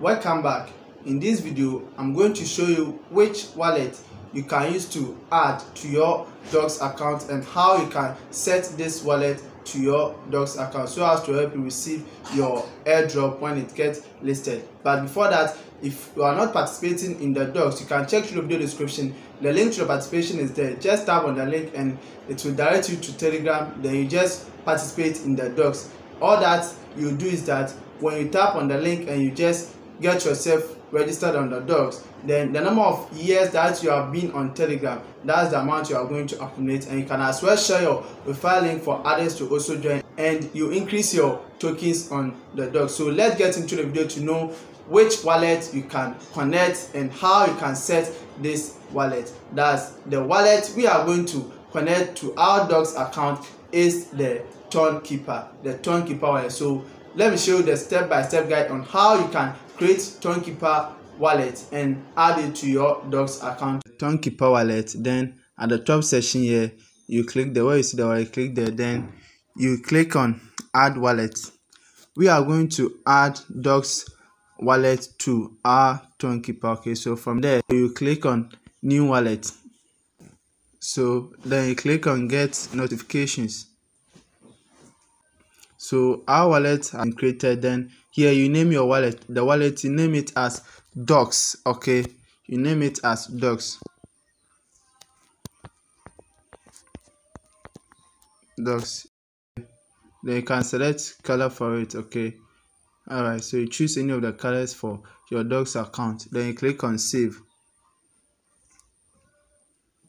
Welcome back. In this video I'm going to show you which wallet you can use to add to your Docs account and how you can set this wallet to your Docs account so as to help you receive your airdrop when it gets listed. But before that, if you are not participating in the Docs, you can check through the video description. The link to the participation is there. Just tap on the link and it will direct you to Telegram. Then you just participate in the Docs. All that you do is that when you tap on the link and you just get yourself registered on the Docs, then the number of years that you have been on Telegram, that's the amount you are going to accumulate, and you can as well share your referral link for others to also join, and you increase your tokens on the Docs. So let's get into the video to know which wallet you can connect and how you can set this wallet. That's the wallet we are going to connect to our Docs account is the Tokenkeeper wallet. So let me show you the step-by-step guide on how you can create Tokenkeeper wallet and add it to your Docs account. Tokenkeeper wallet, then at the top section here you click the where you see the wallet, click there, then you click on add wallet. We are going to add Docs wallet to our Tokenkeeper. Okay, so from there you click on new wallet, so then you click on get notifications. So our wallet has been created. Then here you name your wallet. The wallet, you name it as Docs. Okay, you name it as Docs. Then you can select color for it. Okay, all right, so you choose any of the colors for your Docs account. Then you click on save.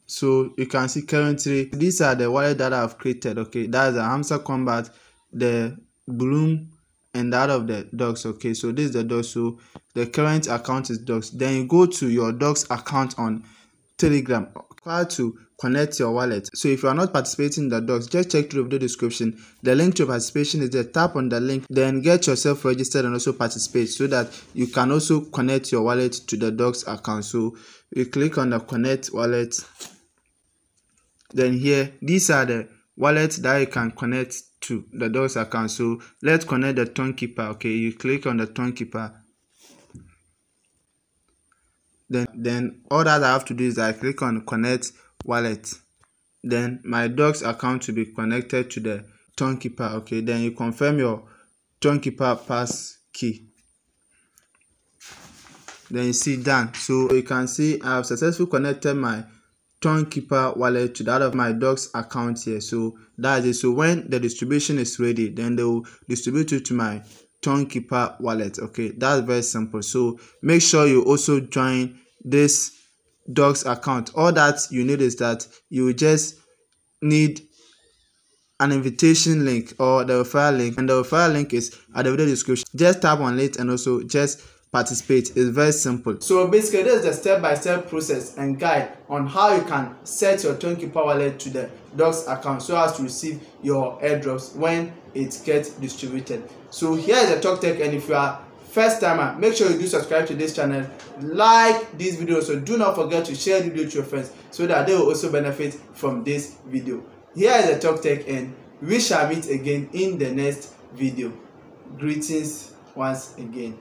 So you can see currently these are the wallet that I've created. Okay, that's the Hamster Combat, the Bloom, and that of the Docs. Okay, so this is the Docs. So the current account is Docs. Then you go to your Docs account on Telegram. Require to connect your wallet. So if you are not participating in the Docs, just check through the video description. The link to participation is there. Tap on the link, then get yourself registered and also participate so that you can also connect your wallet to the Docs account. So you click on the connect wallet. Then here, these are the wallets that you can connect to the Docs account. So let's connect the Tokenkeeper. Okay, you click on the Tokenkeeper. Then all that I have to do is I click on connect wallet. Then my Docs account will be connected to the Tokenkeeper. Okay, then you confirm your Tokenkeeper pass key. Then you see done. So you can see I have successfully connected my Tokenkeeper wallet to that of my Docs account here. So that is it. So when the distribution is ready, then they will distribute it to my Tokenkeeper wallet. Okay, that's very simple. So make sure you also join this Docs account. All that you need is that you just need an invitation link or the referral link, and the referral link is at the video description. Just tap on it and also just participate. It's very simple. So basically this is the step-by-step process and guide on how you can set your Tokenkeeper wallet to the Docs account so as to receive your airdrops when it gets distributed. So here is the Talk Tech, and if you are first timer, make sure you do subscribe to this channel, like this video, so do not forget to share the video to your friends so that they will also benefit from this video. Here is the Talk Tech, and we shall meet again in the next video. Greetings once again.